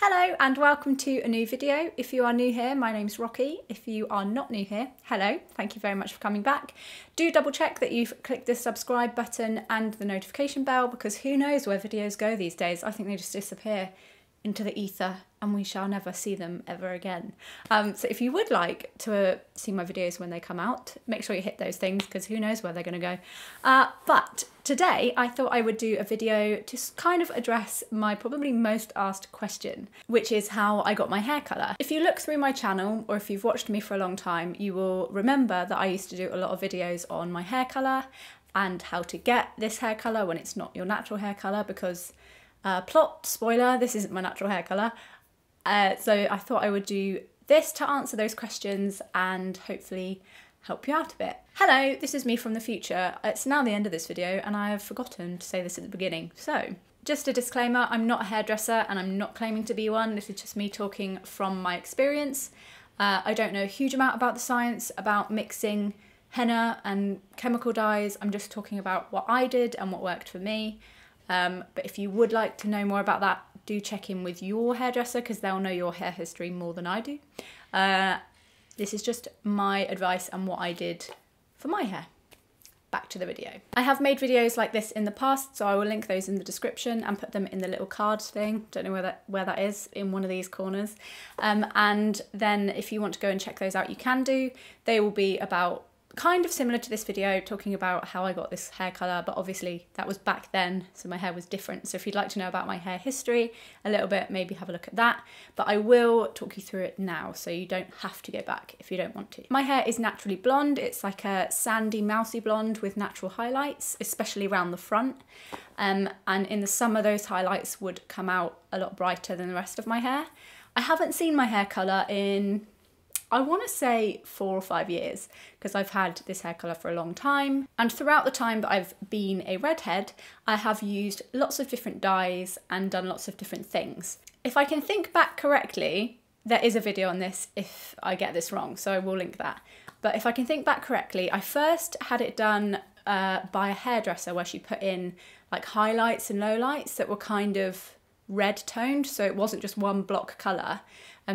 Hello and welcome to a new video. If you are new here, my name's Rocky. If you are not new here, hello, thank you very much for coming back. Do double check that you've clicked the subscribe button and the notification bell, because who knows where videos go these days. I think they just disappear into the ether and we shall never see them ever again. So if you would like to see my videos when they come out, make sure you hit those things, because who knows where they're going to go. But today I thought I would do a video to kind of address my probably most asked question, which is how I got my hair colour. If you look through my channel, or if you've watched me for a long time, you will remember that I used to do a lot of videos on my hair colour and how to get this hair colour when it's not your natural hair colour, because plot spoiler, this isn't my natural hair colour. So I thought I would do this to answer those questions and hopefully help you out a bit. Hello, this is me from the future. It's now the end of this video and I have forgotten to say this at the beginning. So just a disclaimer, I'm not a hairdresser and I'm not claiming to be one. This is just me talking from my experience. I don't know a huge amount about the science, about mixing henna and chemical dyes. I'm just talking about what I did and what worked for me. But if you would like to know more about that, do check in with your hairdresser, because they'll know your hair history more than I do. This is just my advice and what I did for my hair. Back to the video. I have made videos like this in the past, so I will link those in the description and put them in the little cards thing. Don't know where that is, in one of these corners. And then if you want to go and check those out, you can do. They will be about kind of similar to this video, talking about how I got this hair colour, but obviously that was back then, so my hair was different. So if you'd like to know about my hair history a little bit, maybe have a look at that. But I will talk you through it now, so you don't have to go back if you don't want to. My hair is naturally blonde. It's like a sandy, mousy blonde with natural highlights, especially around the front. And in the summer, those highlights would come out a lot brighter than the rest of my hair. I haven't seen my hair colour in, I want to say 4 or 5 years, because I've had this hair colour for a long time. And throughout the time that I've been a redhead, I have used lots of different dyes and done lots of different things. If I can think back correctly, there is a video on this if I get this wrong, so I will link that. But if I can think back correctly, I first had it done by a hairdresser, where she put in like highlights and lowlights that were kind of red toned, so it wasn't just one block colour.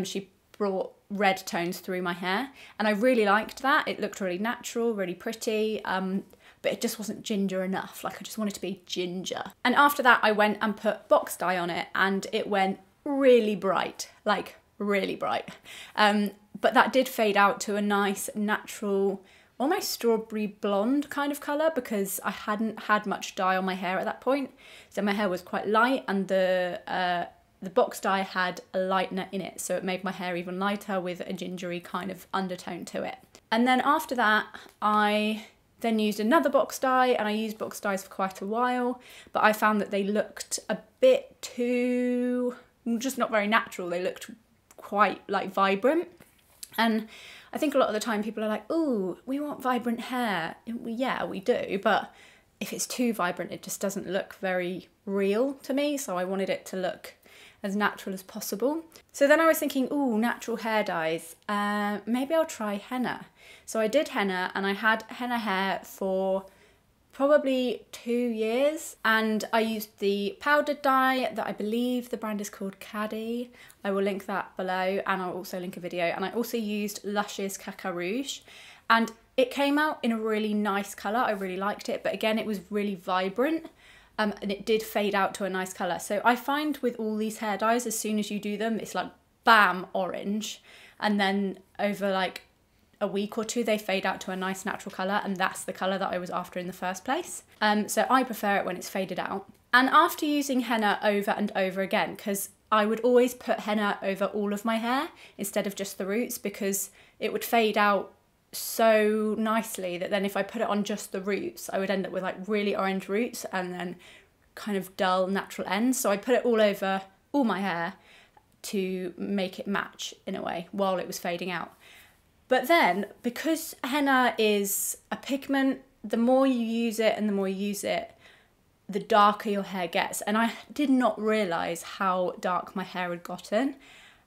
She brought red tones through my hair and I really liked that. It looked really natural, really pretty, but it just wasn't ginger enough. Like, I just wanted to be ginger. And after that I went and put box dye on it and it went really bright, like really bright. But that did fade out to a nice natural, almost strawberry blonde kind of colour, because I hadn't had much dye on my hair at that point. So my hair was quite light, and the box dye had a lightener in it, so it made my hair even lighter with a gingery kind of undertone to it. And then after that, I then used another box dye, and I used box dyes for quite a while, but I found that they looked a bit too, just not very natural. They looked quite like vibrant. And I think a lot of the time people are like, "Ooh, we want vibrant hair." Yeah, we do, but if it's too vibrant, it just doesn't look very real to me, so I wanted it to look as natural as possible. So then I was thinking, ooh, natural hair dyes, maybe I'll try henna. So I did henna, and I had henna hair for probably 2 years, and I used the powdered dye that I believe the brand is called Caddy. I will link that below, and I'll also link a video. And I also used Lush's Caca Rouge, and it came out in a really nice colour. I really liked it, but again, it was really vibrant. And it did fade out to a nice colour. So I find with all these hair dyes, as soon as you do them, it's like bam, orange. And then over like a week or two, they fade out to a nice natural colour, and that's the colour that I was after in the first place. So I prefer it when it's faded out. And after using henna over and over again, because I would always put henna over all of my hair instead of just the roots, because it would fade out so nicely that then if I put it on just the roots, I would end up with like really orange roots and then kind of dull natural ends. So I put it all over all my hair to make it match in a way while it was fading out. But then, because henna is a pigment, the more you use it and the more you use it, the darker your hair gets. And I did not realise how dark my hair had gotten.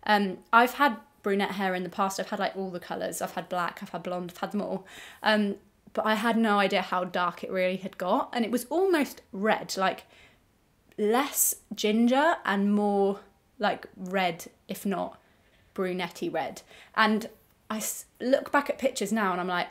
I've had brunette hair in the past. I've had like all the colours. I've had black, I've had blonde, I've had them all. But I had no idea how dark it really had got. And it was almost red, like less ginger and more like red, if not brunette-y red. And I look back at pictures now and I'm like,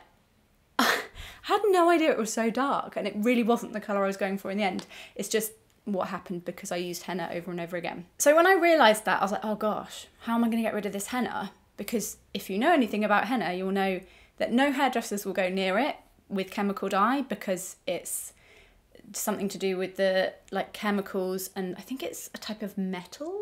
I had no idea it was so dark, and it really wasn't the colour I was going for in the end. It's just what happened because I used henna over and over again. So when I realised that, I was like, oh gosh, how am I going to get rid of this henna? Because if you know anything about henna, you'll know that no hairdressers will go near it with chemical dye, because it's something to do with the like chemicals, and I think it's a type of metal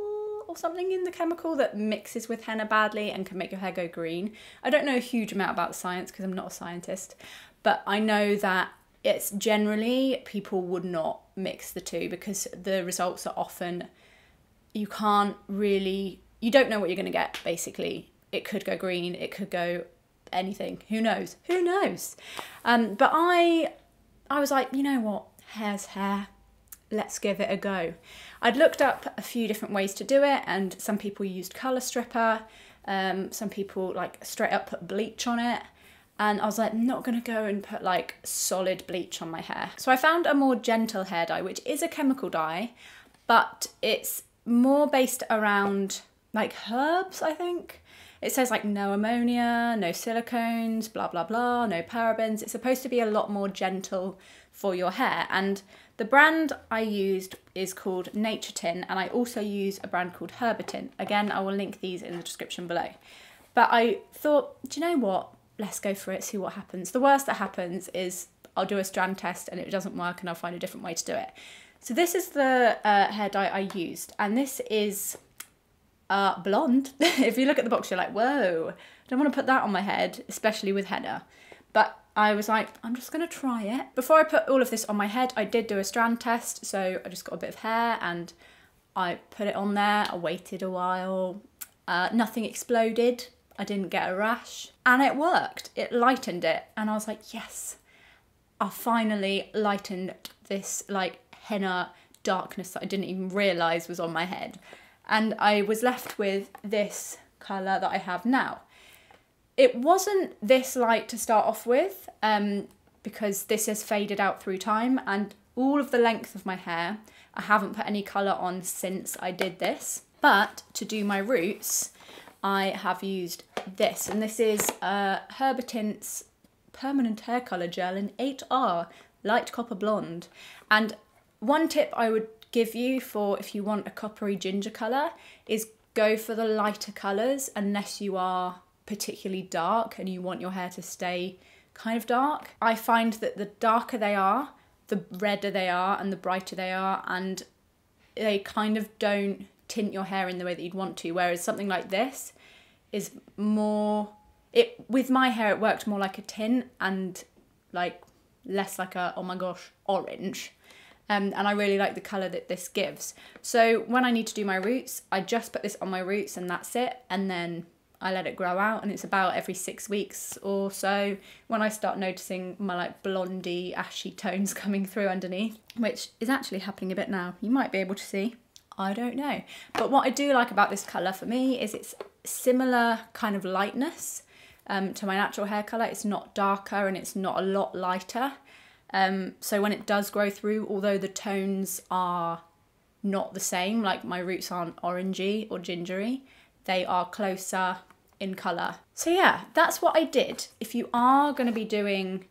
or something in the chemical that mixes with henna badly and can make your hair go green. I don't know a huge amount about the science because I'm not a scientist, but I know that it's generally people would not mix the two because the results are often, you don't know what you're going to get basically. It could go green, it could go anything, who knows, but I was like, you know what, hair's hair, let's give it a go. I'd looked up a few different ways to do it, and some people used colour stripper, some people like straight up put bleach on it, and I was like, I'm not gonna go and put like solid bleach on my hair. So I found a more gentle hair dye, which is a chemical dye, but it's more based around like herbs, I think. It says like no ammonia, no silicones, blah, blah, blah, no parabens. It's supposed to be a lot more gentle for your hair. And the brand I used is called Nature Tin, and I also use a brand called Herbatin. Again, I will link these in the description below. But I thought, do you know what? Let's go for it, see what happens. The worst that happens is I'll do a strand test and it doesn't work and I'll find a different way to do it. So this is the hair dye I used, and this is blonde. If you look at the box, you're like, whoa, I don't want to put that on my head, especially with henna. But I was like, I'm just going to try it. Before I put all of this on my head, I did do a strand test. So I just got a bit of hair and I put it on there. I waited a while. Nothing exploded. I didn't get a rash. And it worked. It lightened it. And I was like, yes, I finally lightened this like henna darkness that I didn't even realise was on my head. And I was left with this colour that I have now. It wasn't this light to start off with, because this has faded out through time, and all of the length of my hair, I haven't put any colour on since I did this. But to do my roots, I have used this, and this is Herbatin's Permanent Hair Colour Gel in 8R Light Copper Blonde. And one tip I would give you for if you want a coppery ginger colour is go for the lighter colours unless you are particularly dark and you want your hair to stay kind of dark. I find that the darker they are, the redder they are and the brighter they are, and they kind of don't tint your hair in the way that you'd want to, whereas something like this is more, with my hair it worked more like a tint and like less like a, oh my gosh, orange. And I really like the colour that this gives. So when I need to do my roots, I just put this on my roots and that's it. And then I let it grow out, and it's about every 6 weeks or so when I start noticing my like blondie, ashy tones coming through underneath, which is actually happening a bit now. You might be able to see, I don't know. But what I do like about this colour for me is it's similar kind of lightness to my natural hair colour. It's not darker and it's not a lot lighter. So when it does grow through, although the tones are not the same, like my roots aren't orangey or gingery, they are closer in colour. So yeah, that's what I did. If you are going to be doing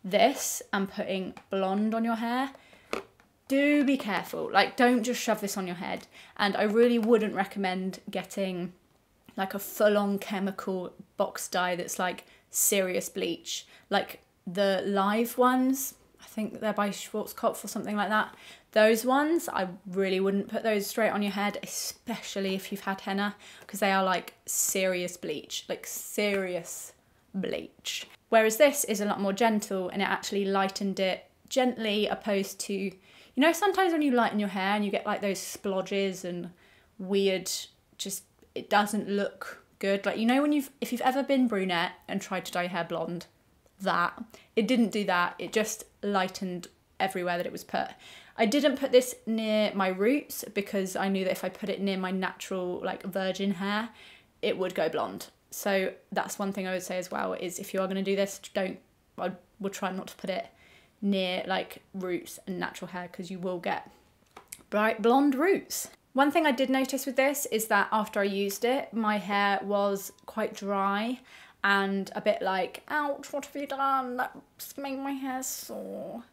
this and putting blonde on your hair, do be careful. Like, don't just shove this on your head. And I really wouldn't recommend getting like a full-on chemical box dye that's like serious bleach. Like the live ones, I think they're by Schwarzkopf or something like that. Those ones, I really wouldn't put those straight on your head, especially if you've had henna, because they are like serious bleach, like serious bleach. Whereas this is a lot more gentle and it actually lightened it gently, opposed to, you know, sometimes when you lighten your hair and you get like those splodges and weird, just, it doesn't look good. Like, you know, when if you've ever been brunette and tried to dye your hair blonde, that, it didn't do that. It just lightened everywhere that it was put. I didn't put this near my roots because I knew that if I put it near my natural like virgin hair, it would go blonde. So that's one thing I would say as well, is if you are going to do this, I would try not to put it near like roots and natural hair, because you will get bright blonde roots. One thing I did notice with this is that after I used it, my hair was quite dry and a bit like, ouch, what have you done? That's made my hair sore.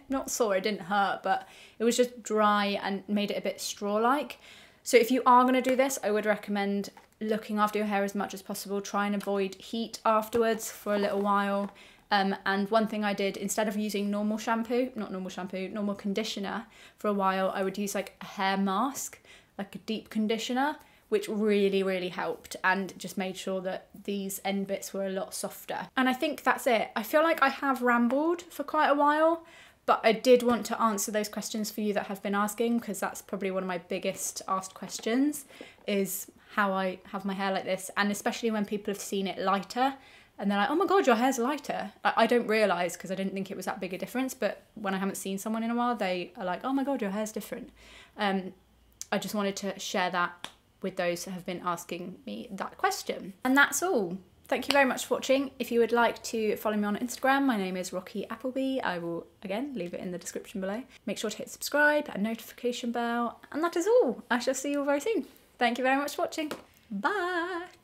Not sore, it didn't hurt, but it was just dry and made it a bit straw-like. So if you are gonna do this, I would recommend looking after your hair as much as possible. Try and avoid heat afterwards for a little while. And one thing I did, instead of using normal conditioner for a while, I would use like a hair mask, like a deep conditioner, which really, really helped and just made sure that these end bits were a lot softer. And I think that's it. I feel like I have rambled for quite a while, but I did want to answer those questions for you that have been asking, because that's probably one of my biggest asked questions, is how I have my hair like this, and especially when people have seen it lighter and they're like, oh my God, your hair's lighter. I don't realise, because I didn't think it was that big a difference, but when I haven't seen someone in a while, they are like, oh my God, your hair's different. I just wanted to share that with those who have been asking me that question. And that's all. Thank you very much for watching. If you would like to follow me on Instagram, my name is RockyApplebee. I will, again, leave it in the description below. Make sure to hit subscribe and notification bell. And that is all. I shall see you all very soon. Thank you very much for watching. Bye.